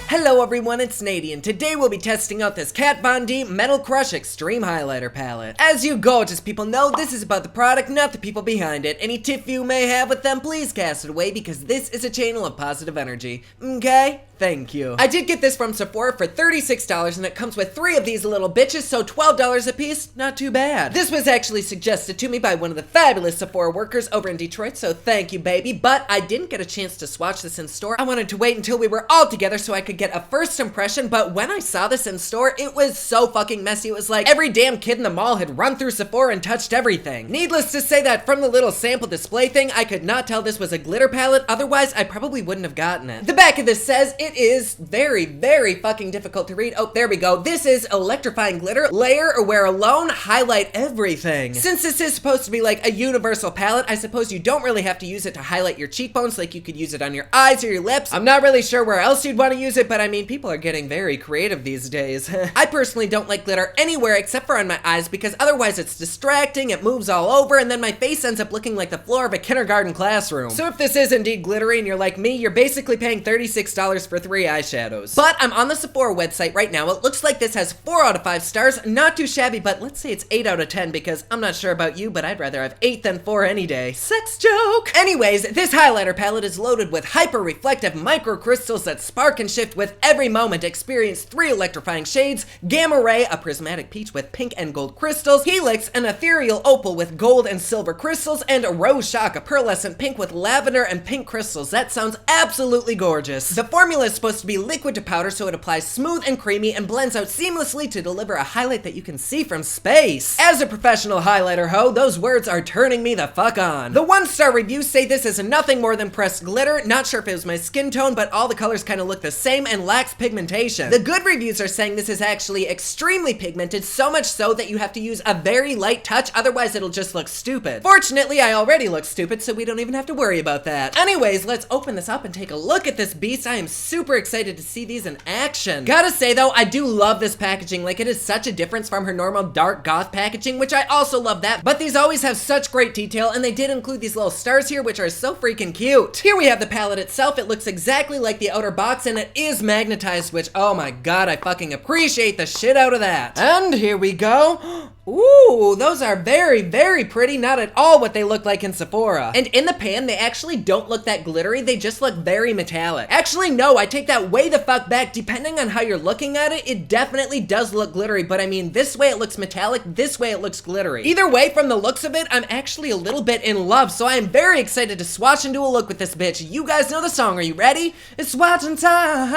Hello everyone, it's Nady, and today we'll be testing out this Kat Von D Metal Crush Extreme Highlighter Palette. As you gorgeous people know, this is about the product, not the people behind it. Any tiff you may have with them, please cast it away because this is a channel of positive energy. Okay? Thank you. I did get this from Sephora for $36 and it comes with 3 of these little bitches, so $12 a piece, not too bad. This was actually suggested to me by one of the fabulous Sephora workers over in Detroit, so thank you baby, but I didn't get a chance to swatch this in store. I wanted to wait until we were all together so I could get a first impression, but when I saw this in store, it was so fucking messy. It was like every damn kid in the mall had run through Sephora and touched everything. Needless to say that from the little sample display thing, I could not tell this was a glitter palette, otherwise I probably wouldn't have gotten it. The back of this says it is very, very fucking difficult to read. Oh, there we go. This is electrifying glitter, layer or wear alone, highlight everything. Since this is supposed to be like a universal palette, I suppose you don't really have to use it to highlight your cheekbones, like you could use it on your eyes or your lips. I'm not really sure where else you'd want to use it, but I mean, people are getting very creative these days. I personally don't like glitter anywhere except for on my eyes because otherwise it's distracting, it moves all over, and then my face ends up looking like the floor of a kindergarten classroom. So if this is indeed glittery and you're like me, you're basically paying $36 for 3 eyeshadows. But I'm on the Sephora website right now. It looks like this has 4 out of 5 stars. Not too shabby, but let's say it's 8 out of 10 because I'm not sure about you, but I'd rather have 8 than 4 any day. Sex joke! Anyways, this highlighter palette is loaded with hyper-reflective microcrystals that spark and shift with every moment. Experience 3 electrifying shades: Gamma Ray, a prismatic peach with pink and gold crystals; Helix, an ethereal opal with gold and silver crystals; and Rose Shock, a pearlescent pink with lavender and pink crystals. That sounds absolutely gorgeous. The formula is supposed to be liquid to powder, so it applies smooth and creamy and blends out seamlessly to deliver a highlight that you can see from space. As a professional highlighter ho, those words are turning me the fuck on. The 1-star reviews say this is nothing more than pressed glitter. Not sure if it was my skin tone, but all the colors kind of look the same and lacks pigmentation. The good reviews are saying this is actually extremely pigmented, so much so that you have to use a very light touch, otherwise it'll just look stupid. Fortunately, I already look stupid, so we don't even have to worry about that. Anyways, let's open this up and take a look at this beast. I am super excited to see these in action. Gotta say though, I do love this packaging. Like, it is such a difference from her normal dark goth packaging, which I also love that, but these always have such great detail, and they did include these little stars here, which are so freaking cute. Here we have the palette itself. It looks exactly like the outer box, and it is magnetized, which, oh my god, I fucking appreciate the shit out of that. And here we go. Ooh, those are very, very pretty. Not at all what they look like in Sephora. And in the pan, they actually don't look that glittery. They just look very metallic. Actually, no, I take that way the fuck back. Depending on how you're looking at it, it definitely does look glittery. But I mean, this way it looks metallic, this way it looks glittery. Either way, from the looks of it, I'm actually a little bit in love. So I am very excited to swatch and do a look with this bitch. You guys know the song. Are you ready? It's swatching time.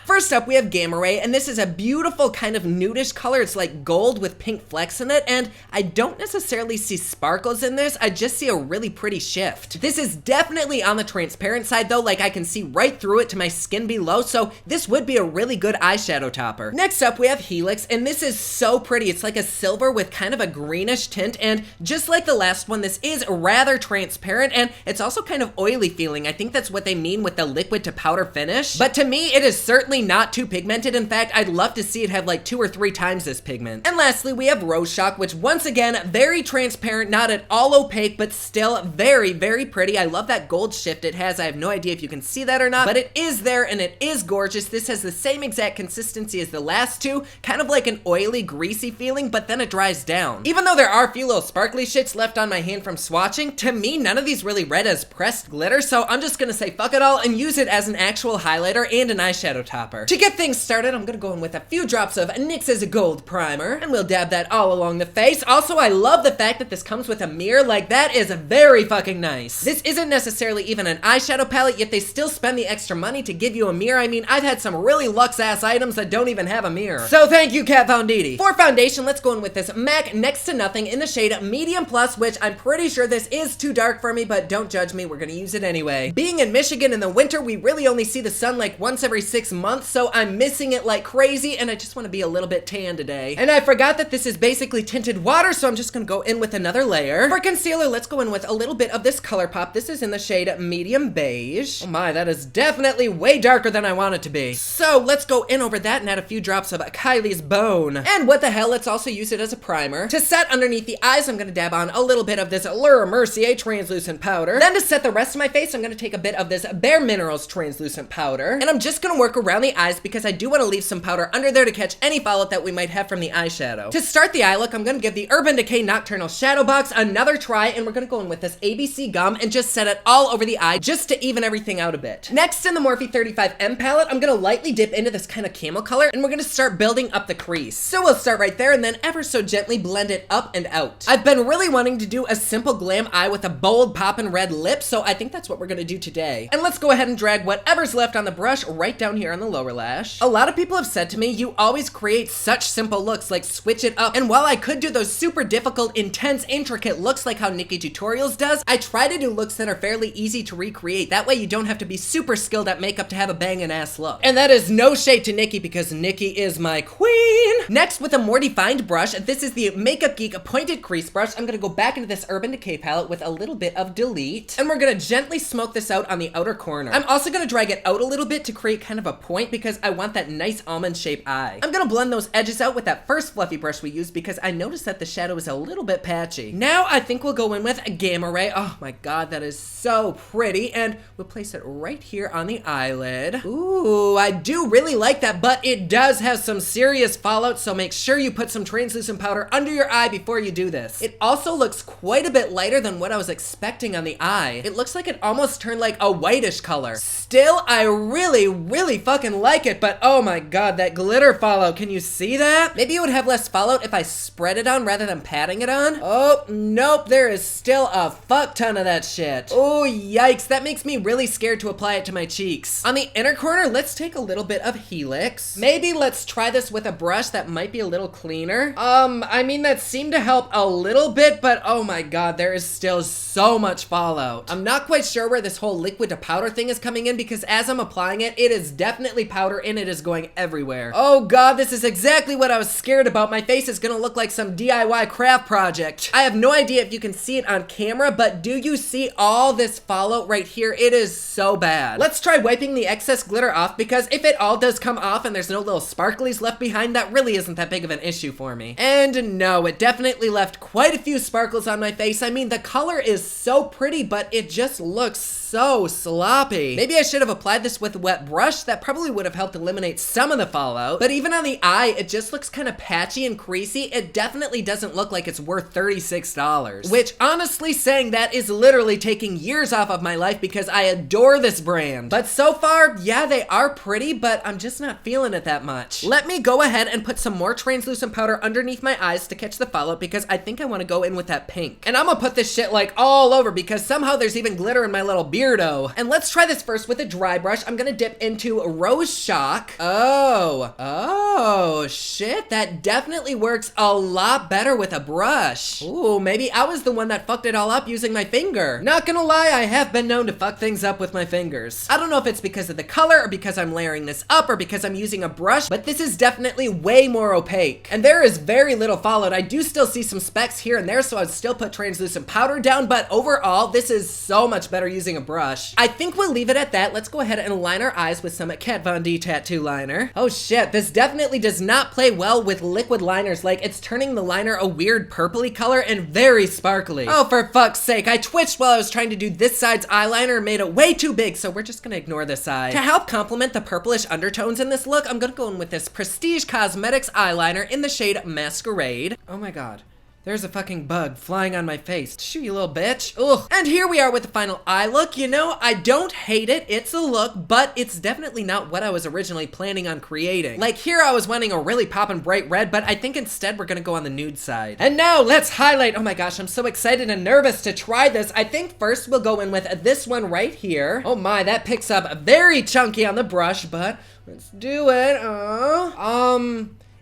First up, we have Gamma Ray, and this is a beautiful kind of nudish color. It's like gold with pink flecks in it, and I don't necessarily see sparkles in this. I just see a really pretty shift. This is definitely on the transparent side though, like I can see right through it to my skin below, so this would be a really good eyeshadow topper. Next up, we have Helix, and this is so pretty. It's like a silver with kind of a greenish tint, and just like the last one, this is rather transparent, and it's also kind of oily feeling. I think that's what they mean with the liquid to powder finish, but to me, it is certainly not too pigmented. In fact, I'd love to see it have like 2 or 3 times this pigment. And lastly, we have Rose Shock, which once again, very transparent, not at all opaque, but still very, very pretty. I love that gold shift it has. I have no idea if you can see that or not, but it is there and it is gorgeous. This has the same exact consistency as the last 2, kind of like an oily, greasy feeling, but then it dries down. Even though there are a few little sparkly shits left on my hand from swatching, to me, none of these really read as pressed glitter, so I'm just gonna say fuck it all and use it as an actual highlighter and an eyeshadow topper. To get things started, I'm gonna go in with a few drops of NYX's Gold Primer, and we'll dab that all along the face. Also, I love the fact that this comes with a mirror. Like, that is very fucking nice. This isn't necessarily even an eyeshadow palette, yet they still spend the extra money to give you a mirror. I mean, I've had some really luxe-ass items that don't even have a mirror. So thank you, Kat Von D. For foundation, let's go in with this MAC Next to Nothing in the shade Medium Plus, which I'm pretty sure this is too dark for me, but don't judge me, we're gonna use it anyway. Being in Michigan in the winter, we really only see the sun like once every 6 months, month, so I'm missing it like crazy, and I just want to be a little bit tan today. And I forgot that this is basically tinted water, so I'm just gonna go in with another layer. For concealer, let's go in with a little bit of this ColourPop. This is in the shade medium beige. Oh my, that is definitely way darker than I want it to be. So let's go in over that and add a few drops of Kylie's Bone. And what the hell, let's also use it as a primer. To set underneath the eyes, I'm gonna dab on a little bit of this Laura Mercier translucent powder. Then to set the rest of my face, I'm gonna take a bit of this Bare Minerals translucent powder. And I'm just gonna work around the eyes because I do wanna leave some powder under there to catch any fallout that we might have from the eyeshadow. To start the eye look, I'm gonna give the Urban Decay Nocturnal Shadow Box another try, and we're gonna go in with this ABC gum and just set it all over the eye just to even everything out a bit. Next, in the Morphe 35M palette, I'm gonna lightly dip into this kind of camel color, and we're gonna start building up the crease. So we'll start right there and then ever so gently blend it up and out. I've been really wanting to do a simple glam eye with a bold poppin' red lip, so I think that's what we're gonna do today. And let's go ahead and drag whatever's left on the brush right down here on the lower lash. A lot of people have said to me, you always create such simple looks, like switch it up. And while I could do those super difficult, intense, intricate looks like how Nikki Tutorials does, I try to do looks that are fairly easy to recreate. That way you don't have to be super skilled at makeup to have a bangin' ass look. And that is no shade to Nikki because Nikki is my queen. Next, with a more defined brush, this is the Makeup Geek Pointed Crease Brush. I'm gonna go back into this Urban Decay palette with a little bit of Delete, and we're gonna gently smoke this out on the outer corner. I'm also gonna drag it out a little bit to create kind of a point because I want that nice almond shaped eye. I'm gonna blend those edges out with that first fluffy brush we used because I noticed that the shadow is a little bit patchy. Now I think we'll go in with a Gamma Ray. Oh my god, that is so pretty, and we'll place it right here on the eyelid. Ooh, I do really like that, but it does have some serious fallout, so make sure you put some translucent powder under your eye before you do this. It also looks quite a bit lighter than what I was expecting on the eye. It looks like it almost turned like a whitish color. Still, I really fucking like it, but oh my god, that glitter fallout, can you see that? Maybe it would have less fallout if I spread it on rather than patting it on. Oh, nope, there is still a fuck ton of that shit. Oh, yikes, that makes me really scared to apply it to my cheeks. On the inner corner, let's take a little bit of Helix. Maybe let's try this with a brush that might be a little cleaner. I mean, that seemed to help a little bit, but oh my god, there is still so much fallout. I'm not quite sure where this whole liquid to powder thing is coming in because as I'm applying it, it is definitely powder and it is going everywhere. Oh god, this is exactly what I was scared about. My face is gonna look like some DIY craft project. I have no idea if you can see it on camera, but do you see all this fallout right here? It is so bad. Let's try wiping the excess glitter off because if it all does come off and there's no little sparklies left behind, that really isn't that big of an issue for me. And no, it definitely left quite a few sparkles on my face. I mean, the color is so pretty, but it just looks so sloppy. Maybe I should have applied this with a wet brush. That probably would have helped eliminate some of the fallout. But even on the eye, it just looks kind of patchy and creasy. It definitely doesn't look like it's worth $36. Which, honestly, saying that is literally taking years off of my life because I adore this brand. But so far, yeah, they are pretty, but I'm just not feeling it that much. Let me go ahead and put some more translucent powder underneath my eyes to catch the fallout because I think I want to go in with that pink. And I'm gonna put this shit like all over because somehow there's even glitter in my little beardo. And let's try this first with a dry brush. I'm gonna dip into Rose Shock. Oh, shit, that definitely works a lot better with a brush. Ooh, maybe I was the one that fucked it all up using my finger. Not gonna lie, I have been known to fuck things up with my fingers. I don't know if it's because of the color or because I'm layering this up or because I'm using a brush, but this is definitely way more opaque. And there is very little fallout. I do still see some specks here and there, so I'd still put translucent powder down, but overall, this is so much better using a brush. I think we'll leave it at that. Let's go ahead and line our eyes with some Kat Von D tattoo liner. Oh shit, this definitely does not play well with liquid liners. Like, it's turning the liner a weird purpley color and very sparkly. Oh, for fuck's sake, I twitched while I was trying to do this side's eyeliner and made it way too big, so we're just gonna ignore this side. To help complement the purplish undertones in this look, I'm gonna go in with this Prestige Cosmetics eyeliner in the shade Masquerade. Oh my god. There's a fucking bug flying on my face. Shoo, you little bitch. Ugh. And here we are with the final eye look. You know, I don't hate it. It's a look, but it's definitely not what I was originally planning on creating. Like here I was wanting a really poppin' bright red, but I think instead we're gonna go on the nude side. And now let's highlight. Oh my gosh, I'm so excited and nervous to try this. I think first we'll go in with this one right here. Oh my, that picks up very chunky on the brush, but let's do it.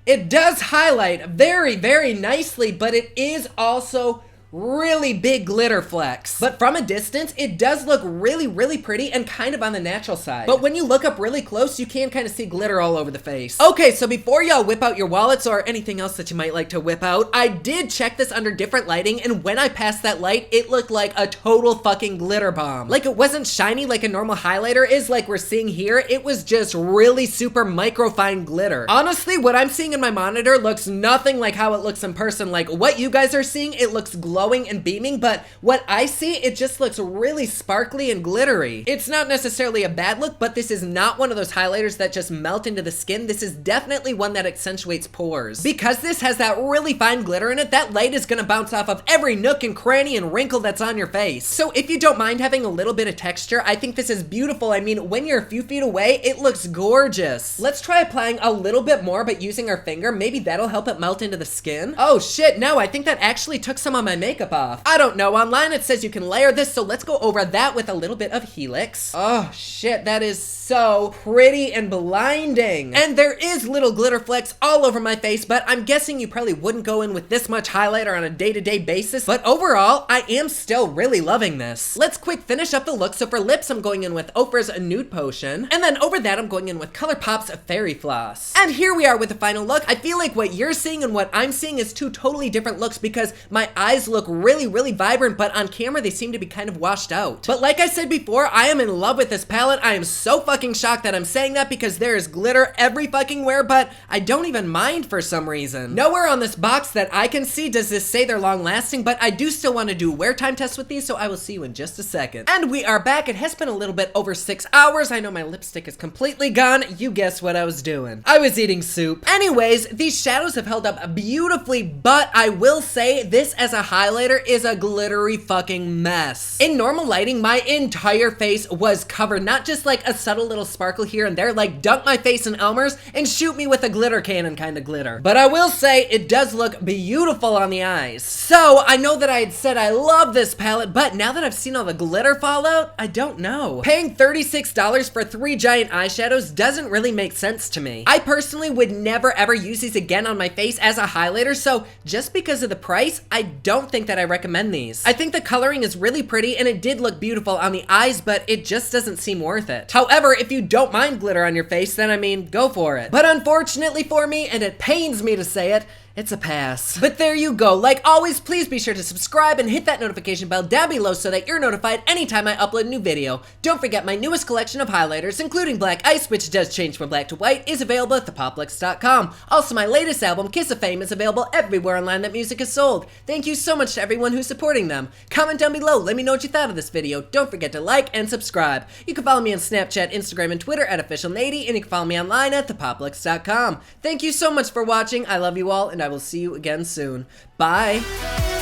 It does highlight very, very nicely, but it is also really big glitter flecks. But from a distance, it does look really, really pretty and kind of on the natural side. But when you look up really close, you can kind of see glitter all over the face. Okay, so before y'all whip out your wallets or anything else that you might like to whip out, I did check this under different lighting, and when I passed that light, it looked like a total fucking glitter bomb. Like, it wasn't shiny like a normal highlighter is like we're seeing here. It was just really super microfine glitter. Honestly, what I'm seeing in my monitor looks nothing like how it looks in person. Like, what you guys are seeing, it looks glowing and beaming, but what I see, it just looks really sparkly and glittery. It's not necessarily a bad look, but this is not one of those highlighters that just melt into the skin. This is definitely one that accentuates pores. Because this has that really fine glitter in it, that light is gonna bounce off of every nook and cranny and wrinkle that's on your face. So if you don't mind having a little bit of texture, I think this is beautiful. I mean, when you're a few feet away, it looks gorgeous. Let's try applying a little bit more, but using our finger. Maybe that'll help it melt into the skin. Oh shit, no, I think that actually took some of my makeup off. I don't know, online it says you can layer this, so let's go over that with a little bit of Helix. Oh shit, that is so pretty and blinding. And there is little glitter flecks all over my face, but I'm guessing you probably wouldn't go in with this much highlighter on a day-to-day basis. But overall, I am still really loving this. Let's quick finish up the look. So for lips, I'm going in with Ofra's Nude Potion. And then over that, I'm going in with ColourPop's Fairy Floss. And here we are with the final look. I feel like what you're seeing and what I'm seeing is two totally different looks because my eyes look really, really vibrant, but on camera, they seem to be kind of washed out. But like I said before, I am in love with this palette. I am so fucking shocked that I'm saying that because there is glitter every fucking where, but I don't even mind for some reason. Nowhere on this box that I can see does this say they're long lasting, but I do still want to do wear time tests with these, so I will see you in just a second. And we are back. It has been a little bit over 6 hours. I know my lipstick is completely gone. You guessed what I was doing. I was eating soup. Anyways, these shadows have held up beautifully, but I will say this as a highlighter is a glittery fucking mess. In normal lighting, my entire face was covered, not just like a subtle little sparkle here and there, like dunk my face in Elmer's and shoot me with a glitter cannon kind of glitter. But I will say it does look beautiful on the eyes. So I know that I had said I love this palette, but now that I've seen all the glitter fall out, I don't know. Paying $36 for 3 giant eyeshadows doesn't really make sense to me. I personally would never ever use these again on my face as a highlighter, so just because of the price, I don't think that I recommend these. I think the coloring is really pretty and it did look beautiful on the eyes, but it just doesn't seem worth it. However, if you don't mind glitter on your face, then I mean, go for it. But unfortunately for me, and it pains me to say it, it's a pass. But there you go. Like always, please be sure to subscribe and hit that notification bell down below so that you're notified anytime I upload a new video. Don't forget my newest collection of highlighters, including Black Ice, which does change from black to white, is available at thepopluxe.com. Also, my latest album, Kiss of Fame, is available everywhere online that music is sold. Thank you so much to everyone who's supporting them. Comment down below, let me know what you thought of this video. Don't forget to like and subscribe. You can follow me on Snapchat, Instagram, and Twitter at officialnady, and you can follow me online at thepopluxe.com. Thank you so much for watching. I love you all, and I will see you again soon. Bye!